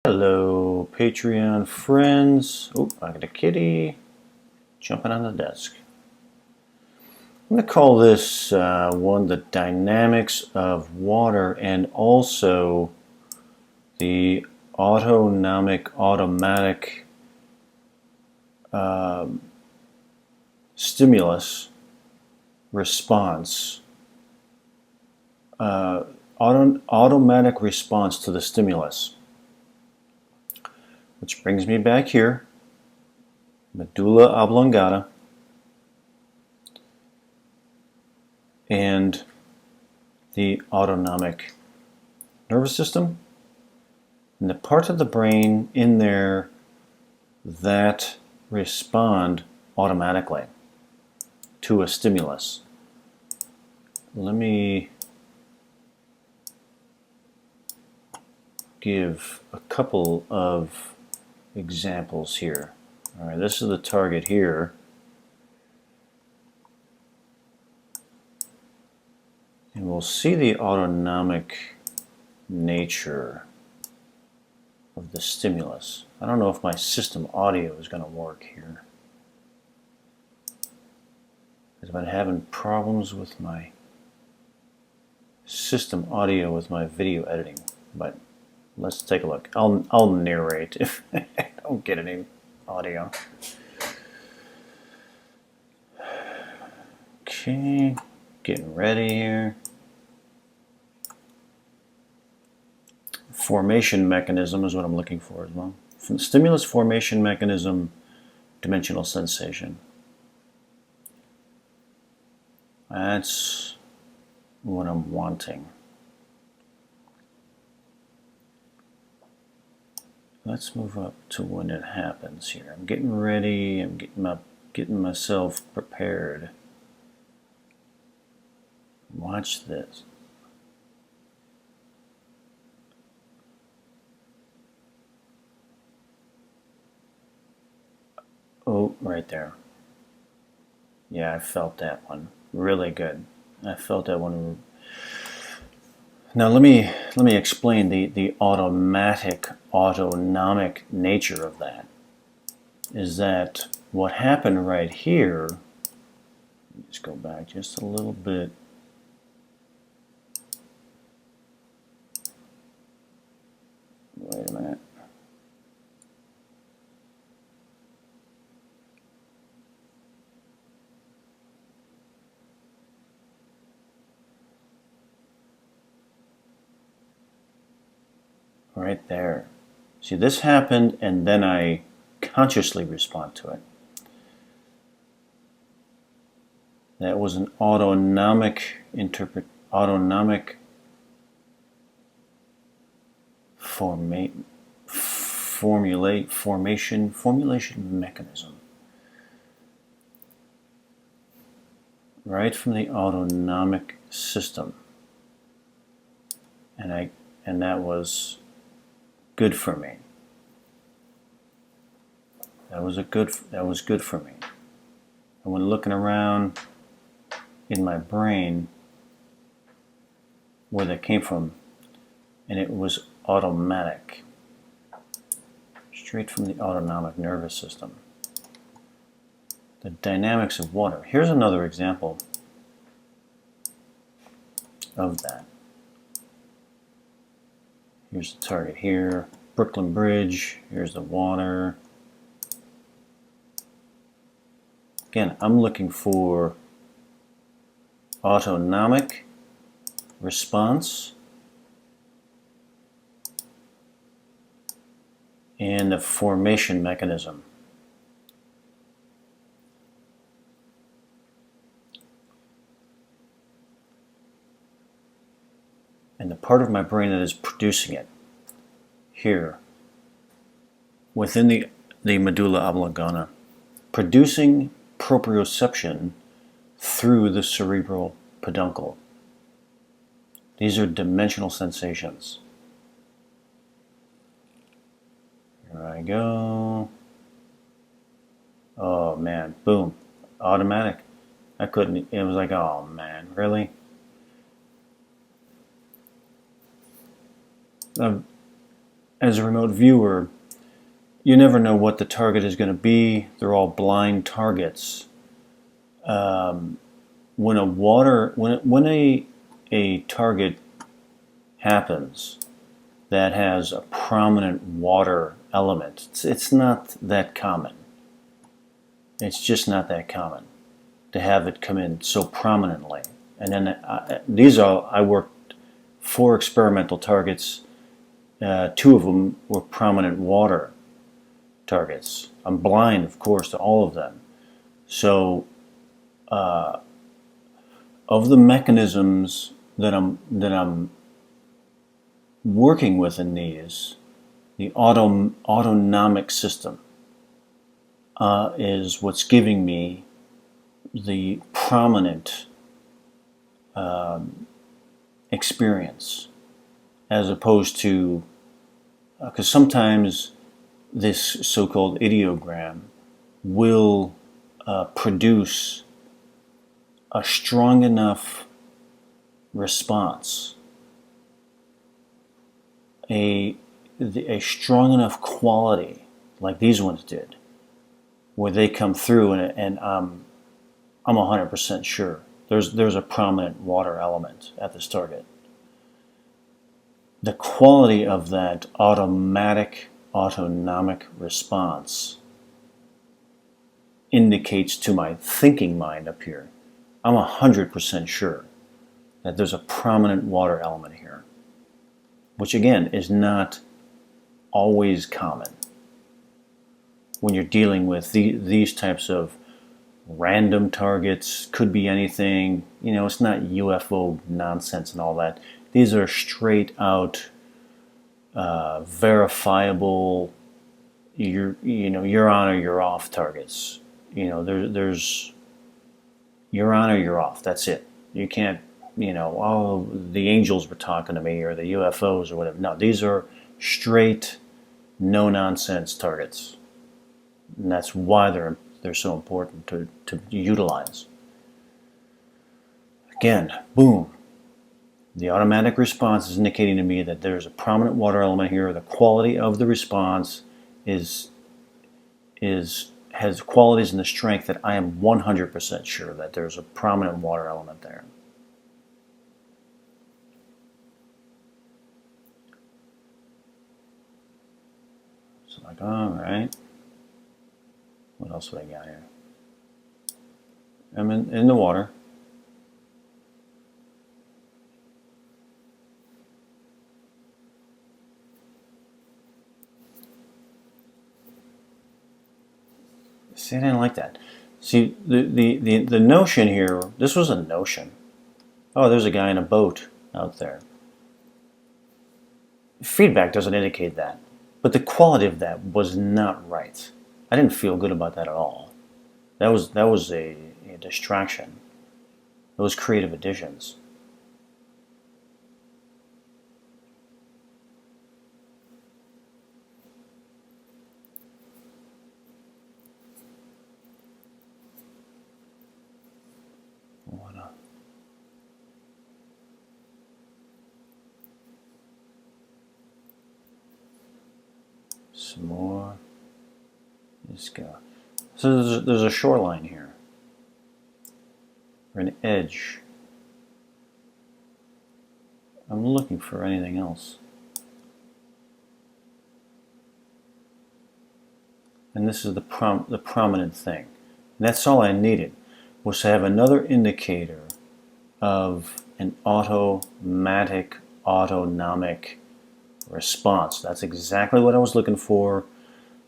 Hello, Patreon friends. Oh, I got a kitty jumping on the desk. I'm going to call this one the dynamics of water and also the automatic stimulus response. Automatic response to the stimulus. Which brings me back here, medulla oblongata, and the autonomic nervous system, and the parts of the brain in there that respond automatically to a stimulus. Let me give a couple of examples here. All right, this is the target here. And we'll see the autonomic nature of the stimulus. I don't know if my system audio is going to work here, because I've been having problems with my system audio with my video editing. But let's take a look. I'll narrate if I don't get any audio. Okay, getting ready here. Formation mechanism is what I'm looking for as well. From stimulus formation mechanism, dimensional sensation. That's what I'm wanting. Let's move up to when it happens here. I'm getting ready. I'm getting myself prepared. Watch this. Oh, right there. Yeah, I felt that one. Really good. I felt that one. Now let me explain the autonomic nature of that. Is that what happened right here? Let's go back just a little bit. Wait a minute. Right there. See, this happened and then I consciously respond to it. That was an autonomic formulation mechanism. Right from the autonomic system. And that was good for me. That was good for me. And when looking around in my brain where that came from, and it was automatic, straight from the autonomic nervous system. The dynamics of water. Here's another example of that. Here's the target here, Brooklyn Bridge. Here's the water. Again, I'm looking for autonomic response and the formation mechanism. And the part of my brain that is producing it here within the medulla oblongata, producing proprioception through the cerebral peduncle. These are dimensional sensations. Here I go. Oh man, boom, automatic. I couldn't, it was like, oh man, really? as a remote viewer, you never know what the target is going to be. They're all blind targets. When a target happens that has a prominent water element, it's not that common. It's just not that common to have it come in so prominently. And then I worked 4 experimental targets. 2 of them were prominent water targets. I'm blind, of course, to all of them. So, of the mechanisms that I'm working with in these, the autonomic system is what's giving me the prominent experience, as opposed to, because sometimes this so-called ideogram will produce a strong enough response, a strong enough quality, like these ones did, where they come through and I'm 100% sure there's a prominent water element at this target. The quality of that autonomic response indicates to my thinking mind up here, I'm 100% sure that there's a prominent water element here, which again is not always common when you're dealing with these types of random targets. Could be anything, it's not UFO nonsense and all that. These are straight out verifiable, you're on or you're off targets. There's you're on or you're off. That's it. You can't, oh, the angels were talking to me or the UFOs or whatever. No, these are straight, no nonsense targets, and that's why they're so important to utilize. Again, boom. The automatic response is indicating to me that there's a prominent water element here. The quality of the response has qualities and the strength that I am 100% sure that there's a prominent water element there. So like, all right. What else do I got here? I'm in the water. See, I didn't like that. See, the notion here, this was a notion. Oh, there's a guy in a boat out there. Feedback doesn't indicate that. But the quality of that was not right. I didn't feel good about that at all. That was a distraction. Those creative additions. Some more. Let's go. So there's a shoreline here, or an edge. I'm looking for anything else. And this is the prominent thing. And that's all I needed, was to have another indicator of an autonomic response. That's exactly what I was looking for.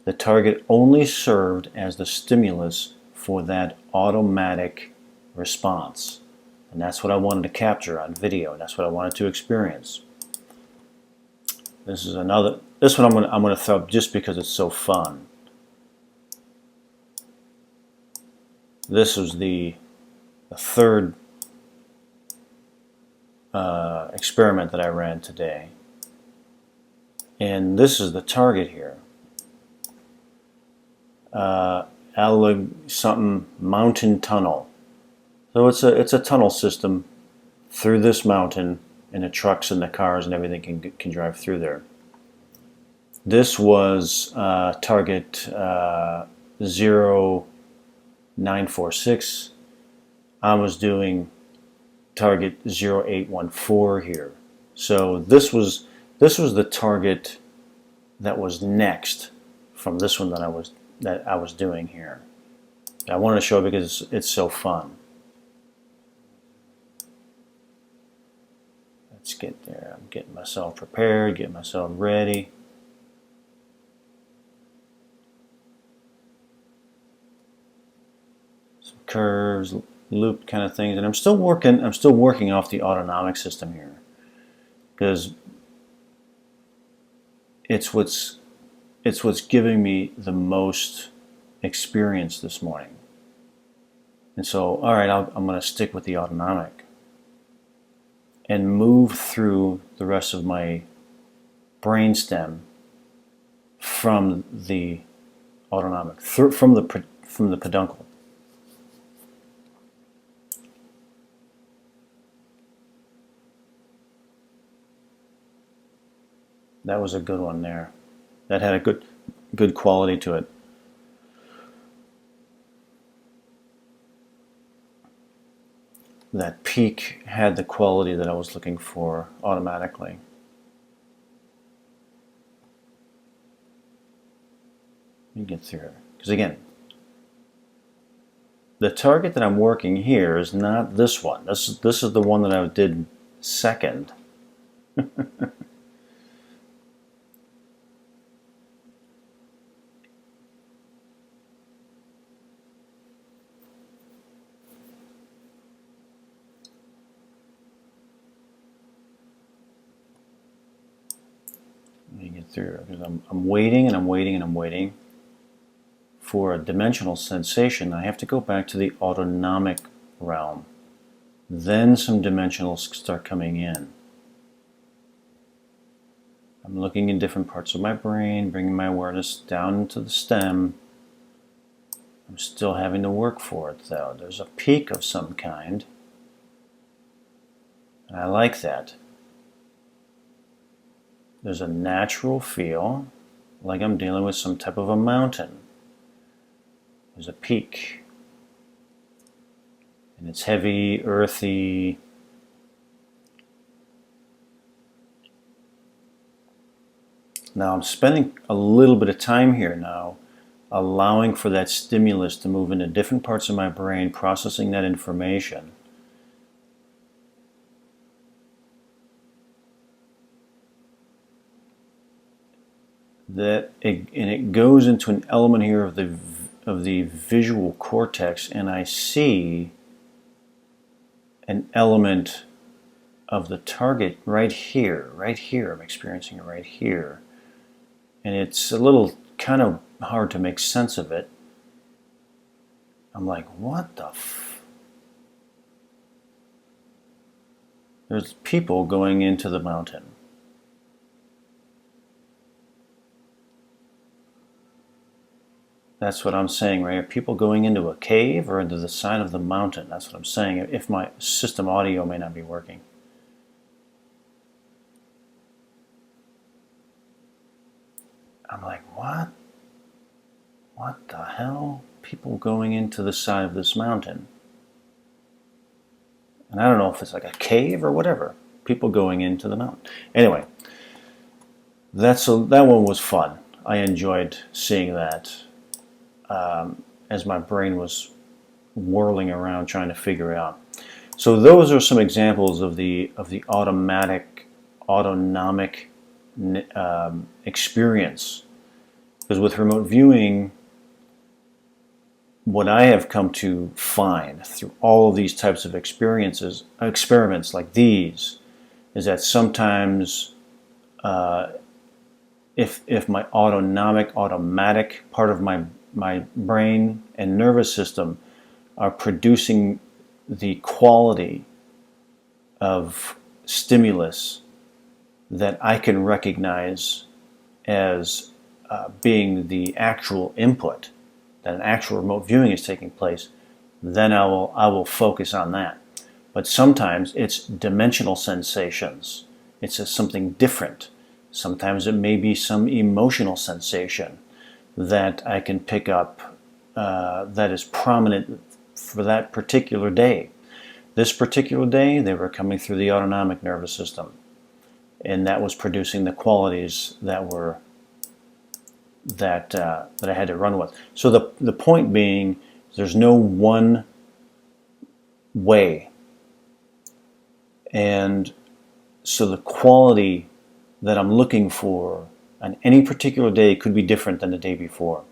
The target only served as the stimulus for that automatic response. And that's what I wanted to capture on video. That's what I wanted to experience. This one I'm going to throw up just because it's so fun. This was the third experiment that I ran today. And this is the target here. Something mountain tunnel. So it's a tunnel system through this mountain, and the trucks and the cars and everything can drive through there. This was target 0946. I was doing target 0814 here. So this was the target that was next from this one that I was doing here. I wanted to show it because it's so fun. Let's get there. I'm getting myself prepared, getting myself ready. Some curves, loop kind of things, and I'm still working off the autonomic system here because it's what's giving me the most experience this morning. And so, all right, I'm going to stick with the autonomic and move through the rest of my brainstem from the autonomic, from the peduncle. That was a good one there. That had a good quality to it. That peak had the quality that I was looking for automatically. Let me get through it. Because again, the target that I'm working here is not this one. This is the one that I did second. Let me get through it because I'm waiting and I'm waiting and I'm waiting for a dimensional sensation. I have to go back to the autonomic realm. Then some dimensionals start coming in. I'm looking in different parts of my brain, bringing my awareness down into the stem. I'm still having to work for it though. There's a peak of some kind. And I like that. There's a natural feel, like I'm dealing with some type of a mountain. There's a peak. And it's heavy, earthy. Now I'm spending a little bit of time here now, allowing for that stimulus to move into different parts of my brain, processing that information. And it goes into an element here of the visual cortex, and I see an element of the target right here. I'm experiencing it right here, and it's a little kind of hard to make sense of it. I'm like, what the There's people going into the mountain. That's what I'm saying, right? Are people going into a cave or into the side of the mountain? That's what I'm saying, if my system audio may not be working. I'm like, what? What the hell? People going into the side of this mountain. And I don't know if it's like a cave or whatever. People going into the mountain. Anyway, that one was fun. I enjoyed seeing that. As my brain was whirling around trying to figure it out. So those are some examples of the autonomic experience. Because with remote viewing, what I have come to find through all of these types of experiments like these, is that sometimes if my automatic part of my brain and nervous system are producing the quality of stimulus that I can recognize as being the actual input, that an actual remote viewing is taking place, then I will focus on that. But sometimes it's dimensional sensations. It's something different. Sometimes it may be some emotional sensation that I can pick up that is prominent for that particular day. This particular day, they were coming through the autonomic nervous system, and that was producing the qualities that were that I had to run with. So the point being, there's no one way, and so the quality that I'm looking for on any particular day could be different than the day before.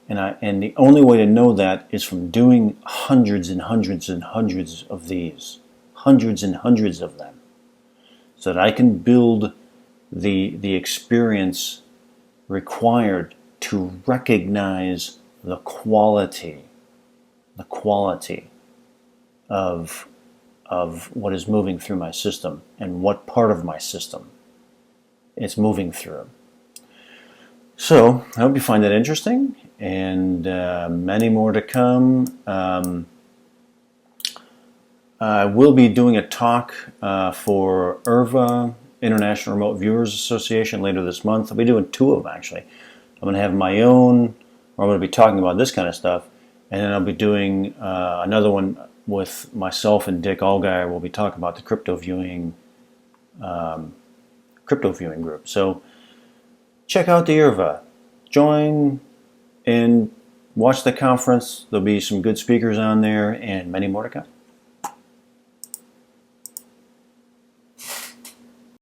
And the only way to know that is from doing hundreds and hundreds and hundreds of these, hundreds and hundreds of them, so that I can build the experience required to recognize the quality of what is moving through my system and what part of my system it's moving through. So I hope you find that interesting, and many more to come. I will be doing a talk for IRVA, International Remote Viewers Association, later this month. I'll be doing 2 of them, actually. I'm going to have my own, where I'm going to be talking about this kind of stuff, and then I'll be doing another one with myself and Dick Allgaier. We'll be talking about the crypto viewing group. So check out the IRVA. Join and watch the conference. There'll be some good speakers on there, and many more to come.